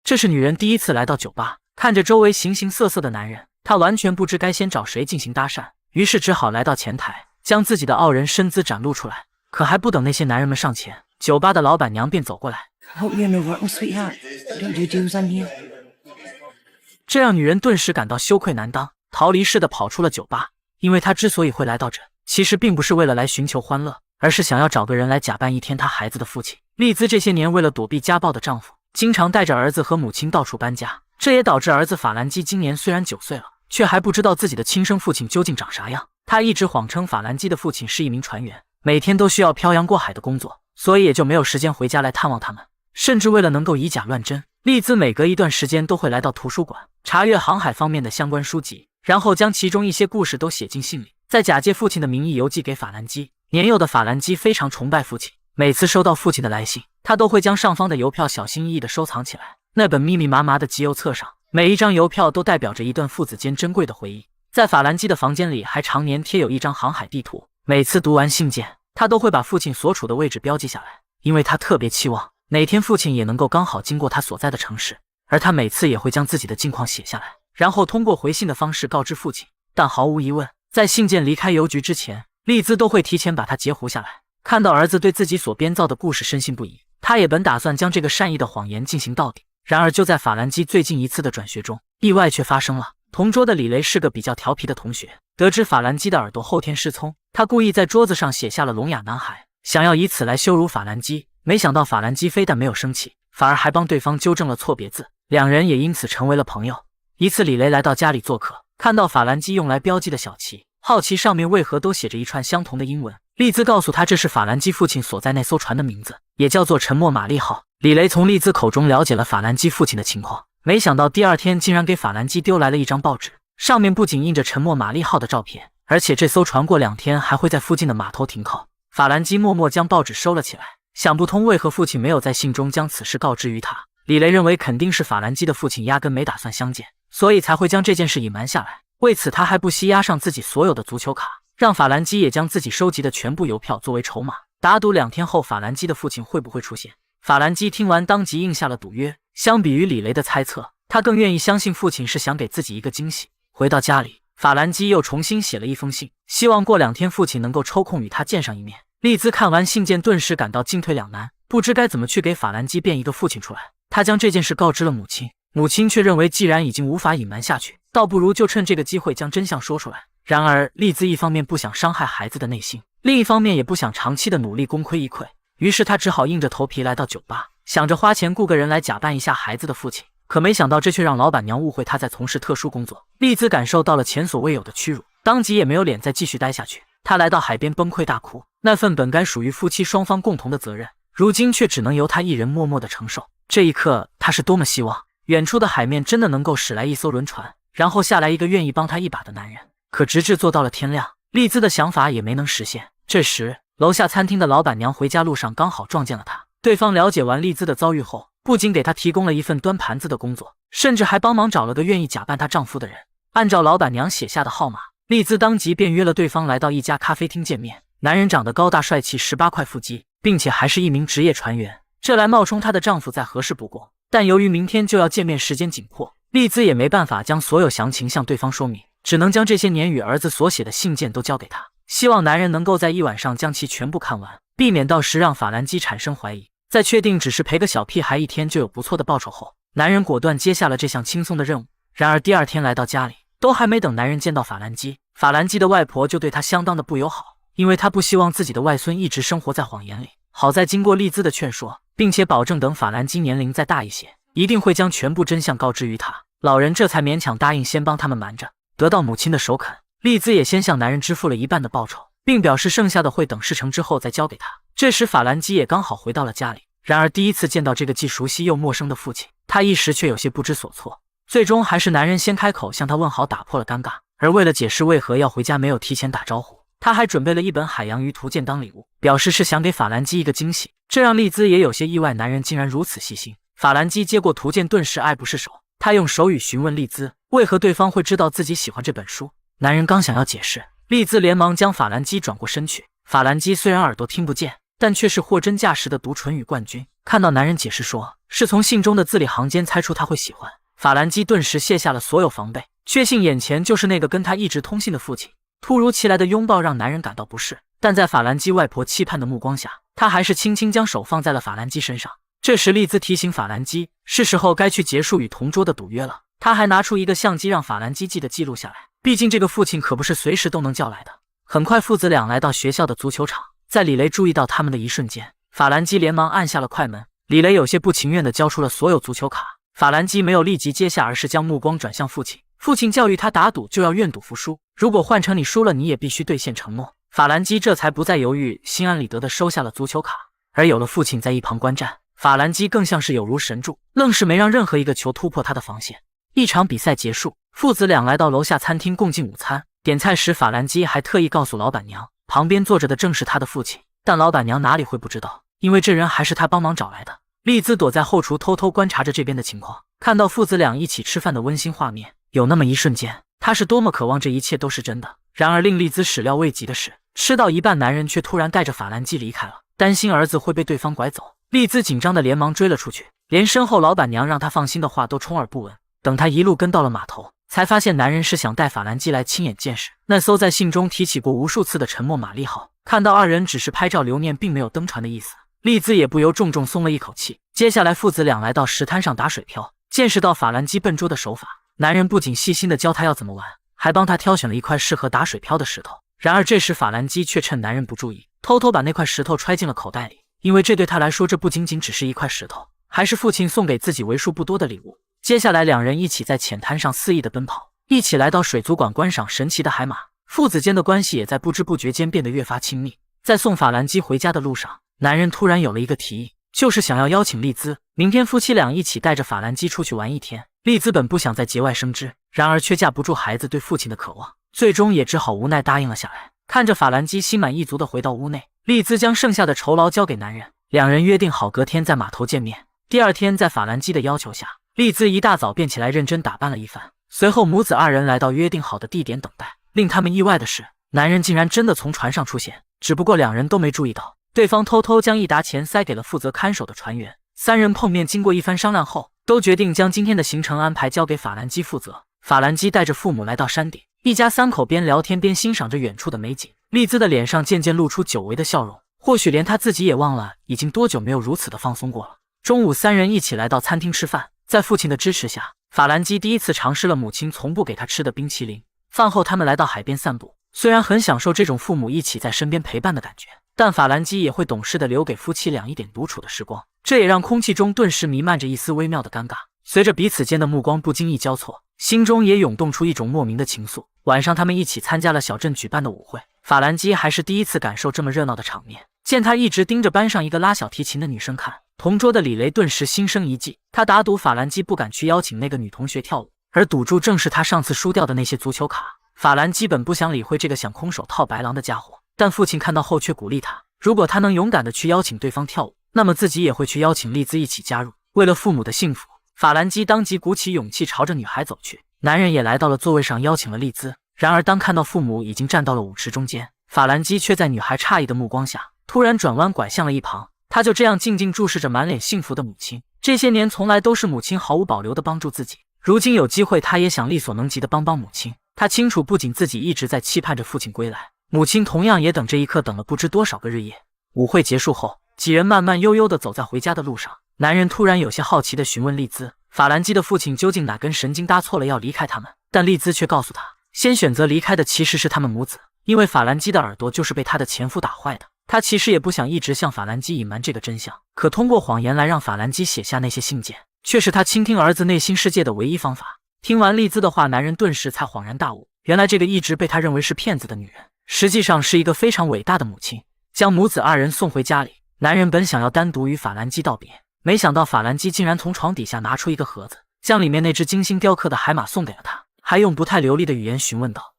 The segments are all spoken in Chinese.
这是女人第一次来到酒吧，看着周围形形色色的男人，她完全不知该先找谁进行搭讪，于是只好来到前台，将自己的傲人身姿展露出来。可还不等那些男人们上前，酒吧的老板娘便走过来。这让女人顿时感到羞愧难当，逃离似的跑出了酒吧。因为她之所以会来到这，其实并不是为了来寻求欢乐，而是想要找个人来假扮一天她孩子的父亲。丽兹这些年为了躲避家暴的丈夫，经常带着儿子和母亲到处搬家，这也导致儿子法兰基今年虽然9岁了，却还不知道自己的亲生父亲究竟长啥样。他一直谎称法兰基的父亲是一名船员，每天都需要漂洋过海的工作，所以也就没有时间回家来探望他们。甚至为了能够以假乱真，丽兹每隔一段时间都会来到图书馆，查阅航海方面的相关书籍，然后将其中一些故事都写进信里，再假借父亲的名义邮寄给法兰基。年幼的法兰基非常崇拜父亲，每次收到父亲的来信，他都会将上方的邮票小心翼翼地收藏起来。那本密密麻麻的集邮册上，每一张邮票都代表着一段父子间珍贵的回忆。在法兰基的房间里还常年贴有一张航海地图，每次读完信件，他都会把父亲所处的位置标记下来，因为他特别期望哪天父亲也能够刚好经过他所在的城市。而他每次也会将自己的近况写下来，然后通过回信的方式告知父亲。但毫无疑问，在信件离开邮局之前，丽兹都会提前把它截糊下来。看到儿子对自己所编造的故事深信不疑，他也本打算将这个善意的谎言进行到底。然而就在法兰基最近一次的转学中，意外却发生了。同桌的李雷是个比较调皮的同学，得知法兰基的耳朵后天失聪，他故意在桌子上写下了聋哑男孩，想要以此来羞辱法兰基。没想到法兰基非但没有生气，反而还帮对方纠正了错别字，两人也因此成为了朋友。一次李雷来到家里做客，看到法兰基用来标记的小旗，好奇上面为何都写着一串相同的英文。丽兹告诉他这是法兰基父亲所在那艘船的名字，也叫做沉默玛丽号。李雷从丽兹口中了解了法兰基父亲的情况，没想到第二天竟然给法兰基丢来了一张报纸，上面不仅印着沉默玛丽号的照片，而且这艘船过2天还会在附近的码头停靠。法兰基默默将报纸收了起来，想不通为何父亲没有在信中将此事告知于他。李雷认为肯定是法兰基的父亲压根没打算相见，所以才会将这件事隐瞒下来。为此他还不惜押上自己所有的足球卡，让法兰基也将自己收集的全部邮票作为筹码，打赌2天后法兰基的父亲会不会出现。法兰基听完当即应下了赌约。相比于李雷的猜测，他更愿意相信父亲是想给自己一个惊喜。回到家里，法兰基又重新写了一封信，希望过2天父亲能够抽空与他见上一面。丽兹看完信件顿时感到进退两难，不知该怎么去给法兰基变一个父亲出来。他将这件事告知了母亲，母亲却认为既然已经无法隐瞒下去，倒不如就趁这个机会将真相说出来。然而丽兹一方面不想伤害孩子的内心，另一方面也不想长期的努力功亏一篑，于是他只好硬着头皮来到酒吧，想着花钱雇个人来假扮一下孩子的父亲。可没想到这却让老板娘误会他在从事特殊工作。丽兹感受到了前所未有的屈辱，当即也没有脸再继续待下去。他来到海边崩溃大哭，那份本该属于夫妻双方共同的责任，如今却只能由他一人默默的承受。这一刻他是多么希望远处的海面真的能够驶来一艘轮船，然后下来一个愿意帮他一把的男人。可直至做到了天亮，丽兹的想法也没能实现。这时楼下餐厅的老板娘回家路上刚好撞见了他，对方了解完丽兹的遭遇后，不仅给她提供了一份端盘子的工作，甚至还帮忙找了个愿意假扮她丈夫的人。按照老板娘写下的号码，丽兹当即便约了对方来到一家咖啡厅见面。男人长得高大帅气，18块腹肌，并且还是一名职业船员，这来冒充她的丈夫再合适不过。但由于明天就要见面，时间紧迫，丽兹也没办法将所有详情向对方说明，只能将这些年与儿子所写的信件都交给他，希望男人能够在一晚上将其全部看完，避免到时让法兰基产生怀疑。在确定只是陪个小屁孩1天就有不错的报酬后，男人果断接下了这项轻松的任务。然而第2天来到家里，都还没等男人见到法兰基，法兰基的外婆就对他相当的不友好，因为他不希望自己的外孙一直生活在谎言里。好在经过丽兹的劝说，并且保证等法兰基年龄再大一些，一定会将全部真相告知于他，老人这才勉强答应先帮他们瞒着。得到母亲的首肯，丽兹也先向男人支付了1半的报酬，并表示剩下的会等事成之后再交给他。这时法兰基也刚好回到了家里，然而第一次见到这个既熟悉又陌生的父亲，他一时却有些不知所措。最终还是男人先开口向他问好，打破了尴尬。而为了解释为何要回家没有提前打招呼，他还准备了一本海洋鱼图鉴当礼物，表示是想给法兰基一个惊喜。这让丽兹也有些意外，男人竟然如此细心。法兰基接过图鉴，顿时爱不释手。他用手语询问丽兹为何对方会知道自己喜欢这本书。男人刚想要解释，丽兹连忙将法兰基转过身去。法兰基虽然耳朵听不见，但却是货真价实的读唇语冠军。看到男人解释说是从信中的字里行间猜出他会喜欢。法兰基顿时卸下了所有防备，确信眼前就是那个跟他一直通信的父亲。突如其来的拥抱让男人感到不适，但在法兰基外婆期盼的目光下，他还是轻轻将手放在了法兰基身上。这时丽兹提醒法兰基，是时候该去结束与同桌的赌约了。他还拿出一个相机让法兰基记录下来，毕竟这个父亲可不是随时都能叫来的。很快父子俩来到学校的足球场，在李雷注意到他们的一瞬间，法兰基连忙按下了快门。李雷有些不情愿地交出了所有足球卡，法兰基没有立即接下，而是将目光转向父亲。父亲教育他打赌就要愿赌服输，如果换成你输了，你也必须兑现承诺。法兰基这才不再犹豫，心安理得地收下了足球卡。而有了父亲在一旁观战，法兰基更像是有如神助，愣是没让任何一个球突破他的防线。一场比赛结束，父子俩来到楼下餐厅共进午餐。点菜时，法兰基还特意告诉老板娘，旁边坐着的正是他的父亲。但老板娘哪里会不知道，因为这人还是他帮忙找来的。丽兹躲在后厨偷偷观察着这边的情况，看到父子俩一起吃饭的温馨画面，有那么一瞬间，他是多么渴望这一切都是真的。然而令丽兹始料未及的是，吃到一半，男人却突然带着法兰基离开了。担心儿子会被对方拐走，丽兹紧张的连忙追了出去，连身后老板娘让他放心的话都充耳不闻。等他一路跟到了码头，才发现男人是想带法兰基来亲眼见识那艘在信中提起过无数次的沉默玛丽号。看到二人只是拍照留念，并没有登船的意思，丽兹也不由重重松了一口气。接下来父子俩来到石滩上打水漂，见识到法兰基笨拙的手法，男人不仅细心的教他要怎么玩，还帮他挑选了一块适合打水漂的石头。然而这时法兰基却趁男人不注意，偷偷把那块石头揣进了口袋里，因为这对他来说，这不仅仅只是一块石头，还是父亲送给自己为数不多的礼物。接下来两人一起在浅滩上肆意的奔跑，一起来到水族馆观赏神奇的海马，父子间的关系也在不知不觉间变得越发亲密。在送法兰基回家的路上，男人突然有了一个提议，就是想要邀请丽兹，明天夫妻俩一起带着法兰基出去玩一天。丽兹本不想再节外生枝，然而却架不住孩子对父亲的渴望，最终也只好无奈答应了下来。看着法兰基心满意足地回到屋内，丽兹将剩下的酬劳交给男人，两人约定好隔天在码头见面。第二天，在法兰基的要求下，丽兹一大早便起来认真打扮了一番，随后母子二人来到约定好的地点等待。令他们意外的是，男人竟然真的从船上出现，只不过两人都没注意到，对方偷偷将一沓钱塞给了负责看守的船员。三人碰面，经过一番商量后，都决定将今天的行程安排交给法兰基负责。法兰基带着父母来到山顶，一家三口边聊天边欣赏着远处的美景。丽兹的脸上渐渐露出久违的笑容，或许连他自己也忘了已经多久没有如此的放松过了。中午三人一起来到餐厅吃饭，在父亲的支持下，法兰基第一次尝试了母亲从不给他吃的冰淇淋。饭后他们来到海边散步，虽然很享受这种父母一起在身边陪伴的感觉，但法兰基也会懂事的留给夫妻俩一点独处的时光，这也让空气中顿时弥漫着一丝微妙的尴尬。随着彼此间的目光不经意交错，心中也涌动出一种莫名的情愫。晚上他们一起参加了小镇举办的舞会，法兰基还是第一次感受这么热闹的场面。见他一直盯着班上一个拉小提琴的女生看，同桌的李雷顿时心生一计，他打赌法兰基不敢去邀请那个女同学跳舞，而赌注正是他上次输掉的那些足球卡。法兰基本不想理会这个想空手套白狼的家伙，但父亲看到后却鼓励他，如果他能勇敢地去邀请对方跳舞，那么自己也会去邀请丽兹一起加入。为了父母的幸福，法兰基当即鼓起勇气朝着女孩走去，男人也来到了座位上邀请了丽兹。然而当看到父母已经站到了舞池中间，法兰基却在女孩诧异的目光下突然转弯拐向了一旁。他就这样静静注视着满脸幸福的母亲，这些年从来都是母亲毫无保留地帮助自己，如今有机会他也想力所能及地帮帮母亲。他清楚不仅自己一直在期盼着父亲归来，母亲同样也等这一刻等了不知多少个日夜。舞会结束后，几人慢慢悠悠地走在回家的路上，男人突然有些好奇地询问丽兹，法兰基的父亲究竟哪根神经搭错了要离开他们，但丽兹却告诉他，先选择离开的其实是他们母子，因为法兰基的耳朵就是被他的前夫打坏的。他其实也不想一直向法兰基隐瞒这个真相，可通过谎言来让法兰基写下那些信件，却是他倾听儿子内心世界的唯一方法。听完丽兹的话，男人顿时才恍然大悟，原来这个一直被他认为是骗子的女人，实际上是一个非常伟大的母亲。将母子二人送回家里，男人本想要单独与法兰基道别，没想到法兰基竟然从床底下拿出一个盒子，将里面那只精心雕刻的海马送给了他，还用不太流利的语言询问道：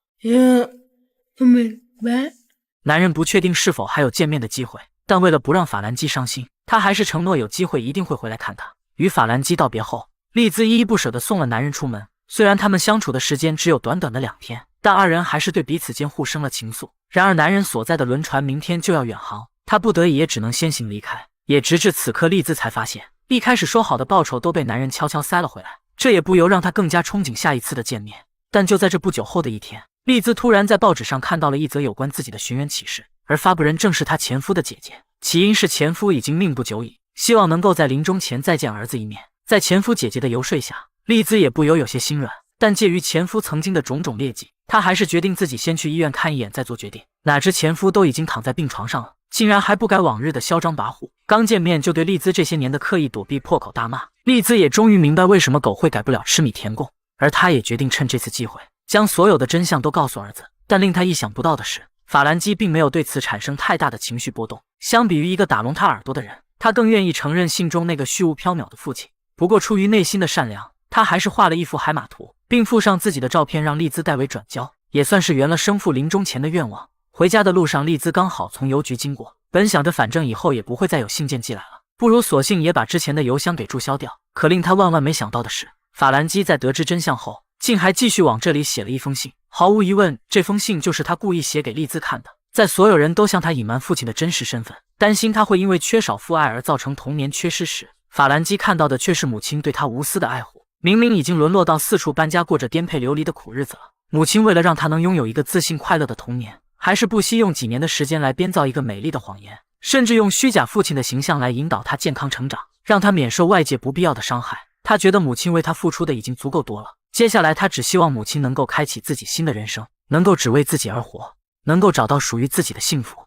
男人不确定是否还有见面的机会，但为了不让法兰基伤心，他还是承诺有机会一定会回来看他。与法兰基道别后，丽兹依依不舍地送了男人出门。虽然他们相处的时间只有短短的2天，但二人还是对彼此间互生了情愫。然而男人所在的轮船明天就要远航，他不得已也只能先行离开。也直至此刻，丽兹才发现，一开始说好的报酬都被男人悄悄塞了回来，这也不由让她更加憧憬下一次的见面。但就在这不久后的一天，丽兹突然在报纸上看到了一则有关自己的寻人启事，而发布人正是她前夫的姐姐。起因是前夫已经命不久矣，希望能够在临终前再见儿子一面。在前夫姐姐的游说下，丽兹也不由有些心软，但介于前夫曾经的种种劣迹，她还是决定自己先去医院看一眼再做决定。哪知前夫都已经躺在病床上了，竟然还不改往日的嚣张跋扈，刚见面就对丽兹这些年的刻意躲避破口大骂。丽兹也终于明白为什么狗会改不了吃米填供，而她也决定趁这次机会将所有的真相都告诉儿子。但令她意想不到的是，法兰基并没有对此产生太大的情绪波动。相比于一个打聋他耳朵的人，他更愿意承认信中那个虚无缥缈的父亲。不过出于内心的善良，他还是画了一幅海马图，并附上自己的照片让丽兹代为转交，也算是圆了生父临终前的愿望。回家的路上，丽兹刚好从邮局经过，本想着反正以后也不会再有信件寄来了，不如索性也把之前的邮箱给注销掉。可令他万万没想到的是，法兰基在得知真相后，竟还继续往这里写了一封信。毫无疑问，这封信就是他故意写给丽兹看的。在所有人都向他隐瞒父亲的真实身份，担心他会因为缺少父爱而造成童年缺失时，法兰基看到的却是母亲对他无私的爱护。明明已经沦落到四处搬家，过着颠沛流离的苦日子了，母亲为了让他能拥有一个自信快乐的童年，还是不惜用几年的时间来编造一个美丽的谎言，甚至用虚假父亲的形象来引导他健康成长，让他免受外界不必要的伤害。他觉得母亲为他付出的已经足够多了，接下来他只希望母亲能够开启自己新的人生，能够只为自己而活，能够找到属于自己的幸福。